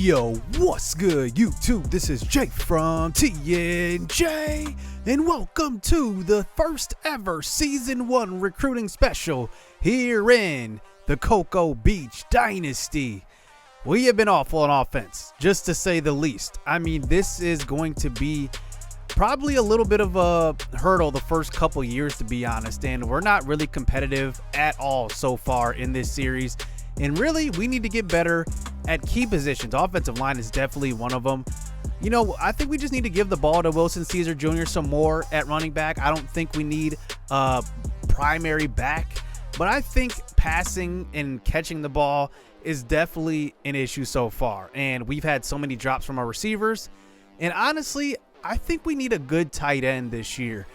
Yo, what's good, YouTube? This is Jay from TNJ, and welcome to the first ever Season 1 recruiting special here in the Cocoa Beach Dynasty. We have been awful on offense, just to say the least. I mean, this is going to be probably a little bit of a hurdle the first couple years, to be honest, and we're not really competitive at all so far in this series. And really, we need to get better at key positions. Offensive line is definitely one of them. You know, I think we just need to give the ball to Wilson Caesar Jr. some more at running back. I don't think we need a primary back, but I think passing and catching the ball is definitely an issue so far. And we've had so many drops from our receivers. And honestly, I think we need a good tight end this year.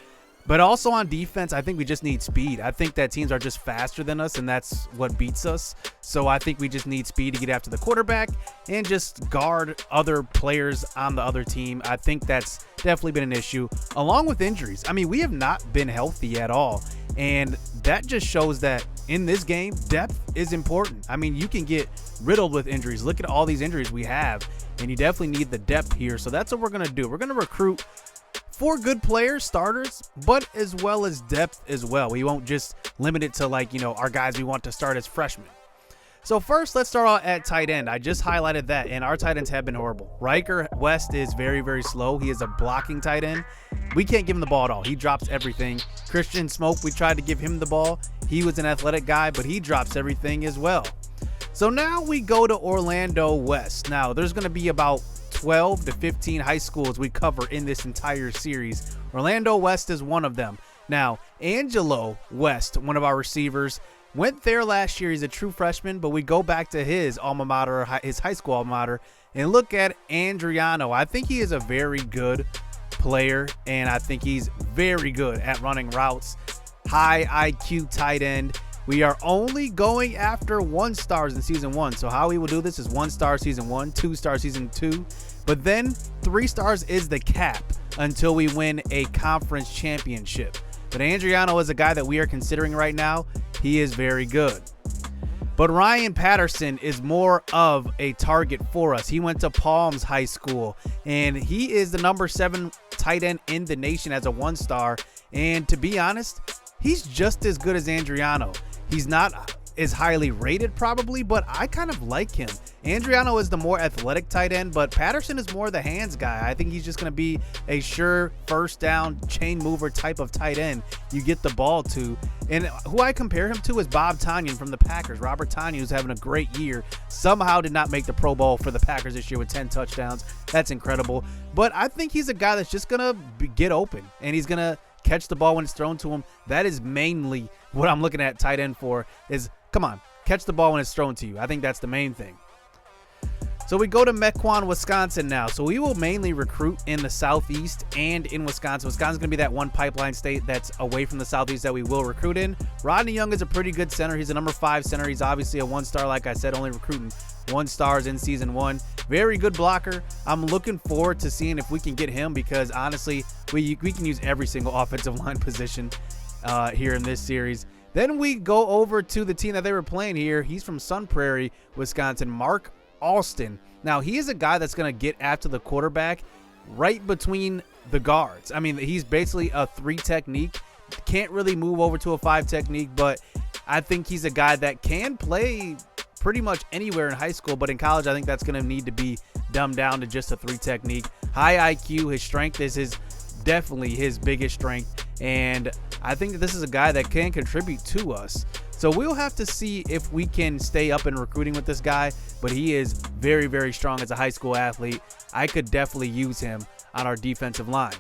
But also on defense, I think we just need speed. I think that teams are just faster than us, and that's what beats us. So I think we just need speed to get after the quarterback and just guard other players on the other team. I think that's definitely been an issue, along with injuries. I mean, we have not been healthy at all, and that just shows that in this game, depth is important. I mean, you can get riddled with injuries. Look at all these injuries we have, and you definitely need the depth here. So that's what we're going to do. We're going to recruit 4 good players, starters, but as well as depth as well. We won't just limit it to, like, you know, our guys we want to start as freshmen. So first, let's start out at tight end. I just highlighted that, and our tight ends have been horrible. Riker West is very, very slow. He is a blocking tight end. We can't give him the ball at all. He drops everything. Christian Smoke, we tried to give him the ball. He was an athletic guy, but he drops everything as well. So now we go to Orlando West. Now, there's going to be about 12 to 15 high schools we cover in this entire series. Orlando West is one of them. Now, Angelo West, one of our receivers, went there last year. He's a true freshman, but we go back to his alma mater, his high school alma mater, and look at Andriano. I think he is a very good player, and I think he's very good at running routes. High IQ tight end. We are only going after 1 stars in season 1. So how we will do this is 1 star season 1, 2 star season 2, but then 3 stars is the cap until we win a conference championship. But Andriano is a guy that we are considering right now. He is very good. But Ryan Patterson is more of a target for us. He went to Palms High School, and he is the number 7 tight end in the nation as a 1 star. And to be honest, he's just as good as Andriano. He's not as highly rated probably, but I kind of like him. Andriano is the more athletic tight end, but Patterson is more the hands guy. I think he's just going to be a sure first down chain mover type of tight end you get the ball to. And who I compare him to is Bob Tonyan from the Packers. Robert Tonyan, who's having a great year, somehow did not make the Pro Bowl for the Packers this year with 10 touchdowns. That's incredible. But I think he's a guy that's just going to get open, and he's going to catch the ball when it's thrown to him. That is mainly what I'm looking at tight end for, is, come on, catch the ball when it's thrown to you. I think that's the main thing. So we go to Mequon, Wisconsin now. So we will mainly recruit in the Southeast and in Wisconsin. Wisconsin's going to be that one pipeline state that's away from the Southeast that we will recruit in. Rodney Young is a pretty good center. He's a number 5 center. He's obviously a 1 star, like I said, only recruiting 1 stars in season 1. Very good blocker. I'm looking forward to seeing if we can get him, because honestly, we can use every single offensive line position here in this series. Then we go over to the team that they were playing here. He's from Sun Prairie, Wisconsin, Mark ALSTON. Now, he is a guy that's going to get after the quarterback right between the guards. I mean, he's basically a 3 technique. Can't really move over to a 5 technique, but I think he's a guy that can play pretty much anywhere in high school, but in college, I think that's going to need to be dumbed down to just a 3 technique. High IQ, his strength is definitely his biggest strength, and I think that this is a guy that can contribute to us. So we'll have to see if we can stay up in recruiting with this guy, but he is very, very strong as a high school athlete. I could definitely use him on our defensive line.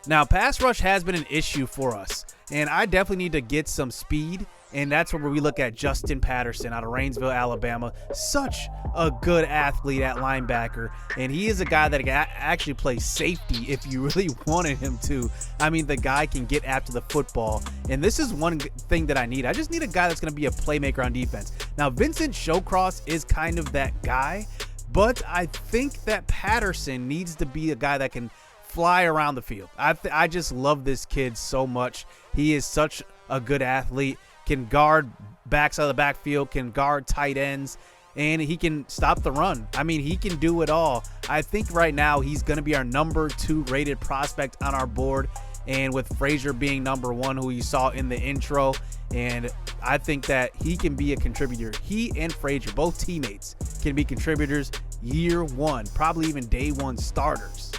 Now, pass rush has been an issue for us, and I definitely need to get some speed, and that's where we look at Justin Patterson out of Rainsville, Alabama. Such a good athlete at linebacker, and he is a guy that can actually play safety if you really wanted him to. I mean, the guy can get after the football, and this is one thing that I need. I just need a guy that's going to be a playmaker on defense. Now, Vincent Showcross is kind of that guy, but I think that Patterson needs to be a guy that can fly around the field. I just love this kid so much. He is such a good athlete, can guard backs out of the backfield, can guard tight ends, and he can stop the run. I mean, he can do it all. I think right now he's going to be our number 2 rated prospect on our board, and with Frazier being number 1, who you saw in the intro, and I think that he can be a contributor. He and Frazier, both teammates, can be contributors year 1, probably even day 1 starters.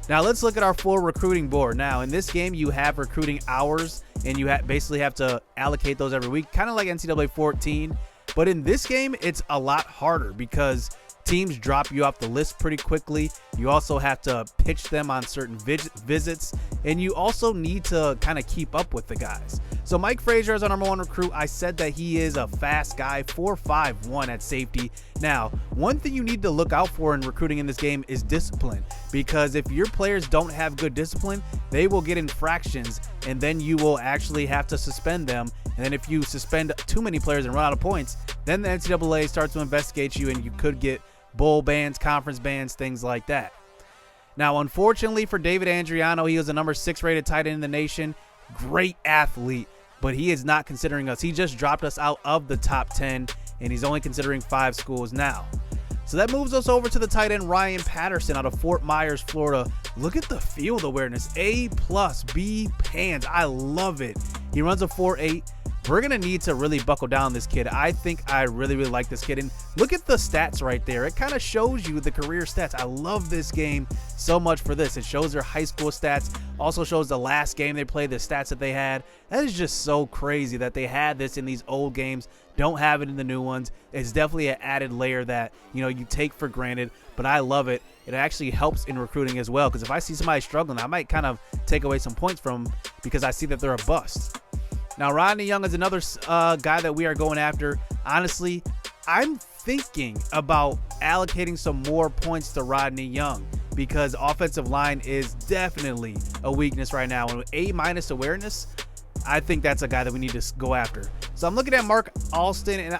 Now let's look at our full recruiting board. Now in this game, you have recruiting hours, and you basically have to allocate those every week, kind of like NCAA 14. But in this game, it's a lot harder because teams drop you off the list pretty quickly. You also have to pitch them on certain visits, and you also need to kind of keep up with the guys. So Mike Frazier is our number 1 recruit. I said that he is a fast guy, 4.51 at safety. Now, one thing you need to look out for in recruiting in this game is discipline, because if your players don't have good discipline, they will get infractions, and then you will actually have to suspend them. And then if you suspend too many players and run out of points, then the NCAA starts to investigate you, and you could get bowl bans, conference bans, things like that. Now, unfortunately for David Andriano, he was the number 6 rated tight end in the nation. Great athlete, but he is not considering us. He just dropped us out of the top 10, and he's only considering 5 schools now. So that moves us over to the tight end Ryan Patterson out of Fort Myers, Florida. Look at the field awareness, A+, B pans. I love it. He runs a 4.8. We're going to need to really buckle down this kid. I think I really like this kid. And look at the stats right there. It kind of shows you the career stats. I love this game so much for this. It shows their high school stats. Also shows the last game they played, the stats that they had. That is just so crazy that they had this in these old games. Don't have it in the new ones. It's definitely an added layer that, you take for granted, but I love it. It actually helps in recruiting as well, because if I see somebody struggling, I might kind of take away some points from them because I see that they're a bust. Now, Rodney Young is another guy that we are going after. Honestly, I'm thinking about allocating some more points to Rodney Young because offensive line is definitely a weakness right now. And with A- awareness, I think that's a guy that we need to go after. So I'm looking at Mark Alston, and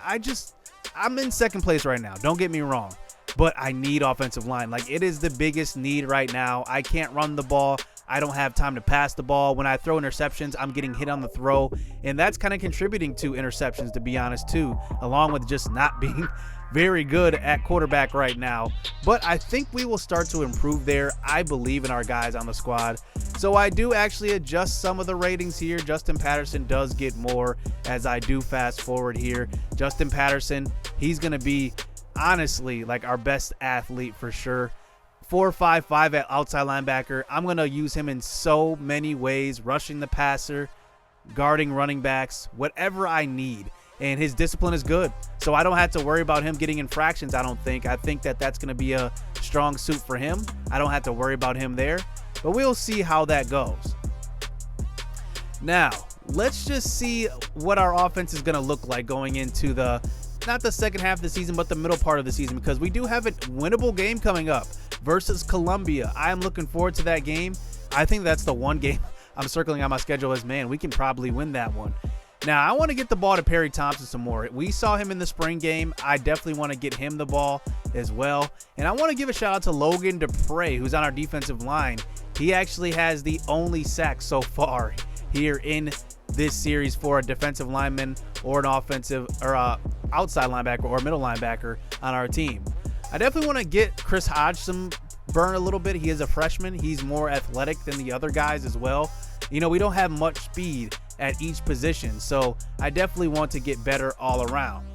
I'm in second place right now. Don't get me wrong, but I need offensive line. Like, it is the biggest need right now. I can't run the ball. I don't have time to pass the ball. When I throw interceptions, I'm getting hit on the throw, and that's kind of contributing to interceptions, to be honest, too, along with just not being very good at quarterback right now. But I think we will start to improve there. I believe in our guys on the squad. So I do actually adjust some of the ratings here. Justin Patterson does get more as I do fast forward here. Justin Patterson, he's going to be, honestly, like our best athlete for sure. 4.55 at outside linebacker. I'm going to use him in so many ways, rushing the passer, guarding running backs, whatever I need. And his discipline is good, so I don't have to worry about him getting infractions, I don't think. I think that that's going to be a strong suit for him. I don't have to worry about him there, but we'll see how that goes. Now, let's just see what our offense is going to look like going into not the second half of the season, but the middle part of the season, because we do have a winnable game coming up versus Columbia. I'm looking forward to that game. I think that's the one game I'm circling on my schedule as, man, we can probably win that one. Now, I want to get the ball to Perry Thompson some more. We saw him in the spring game. I definitely want to get him the ball as well. And I want to give a shout out to Logan Dupre, who's on our defensive line. He actually has the only sack so far here in this series for a defensive lineman or an offensive or outside linebacker or middle linebacker on our team. I definitely want to get Chris Hodge some burn a little bit. He is a freshman. He's more athletic than the other guys as well. We don't have much speed at each position, so I definitely want to get better all around.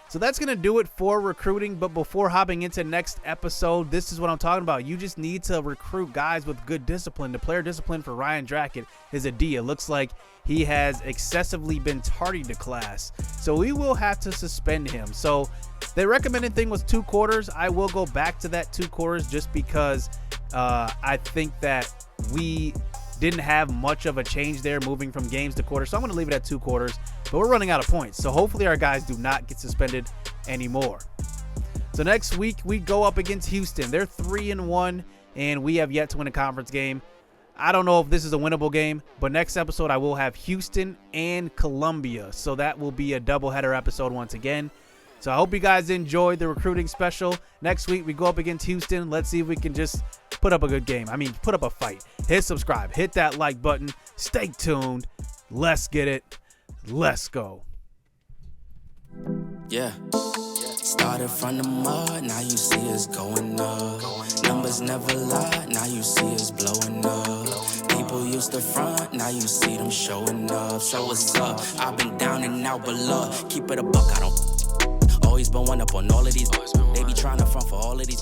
So that's going to do it for recruiting, but before hopping into next episode, this is what I'm talking about. You just need to recruit guys with good discipline. The player discipline for Ryan Drackett is a D. It looks like he has excessively been tardy to class, so we will have to suspend him. So the recommended thing was 2 quarters. I will go back to that 2 quarters just because I think that we didn't have much of a change there moving from games to quarters. So I'm going to leave it at 2 quarters, but we're running out of points. So hopefully our guys do not get suspended anymore. So next week we go up against Houston. They're 3-1 and we have yet to win a conference game. I don't know if this is a winnable game, but next episode I will have Houston and Columbia. So that will be a doubleheader episode once again. So I hope you guys enjoyed the recruiting special. Next week we go up against Houston. Let's see if we can just put up a good game. I mean, put up a fight. Hit subscribe. Hit that like button. Stay tuned. Let's get it. Let's go. Yeah. Started from the mud, now you see us going up. Numbers never lie, now you see us blowing up. People used to front, now you see them showing up. So what's up? I've been down and out, but look, keep it a buck, I don't. Always been one up on all of these. They be trying to front for all of these.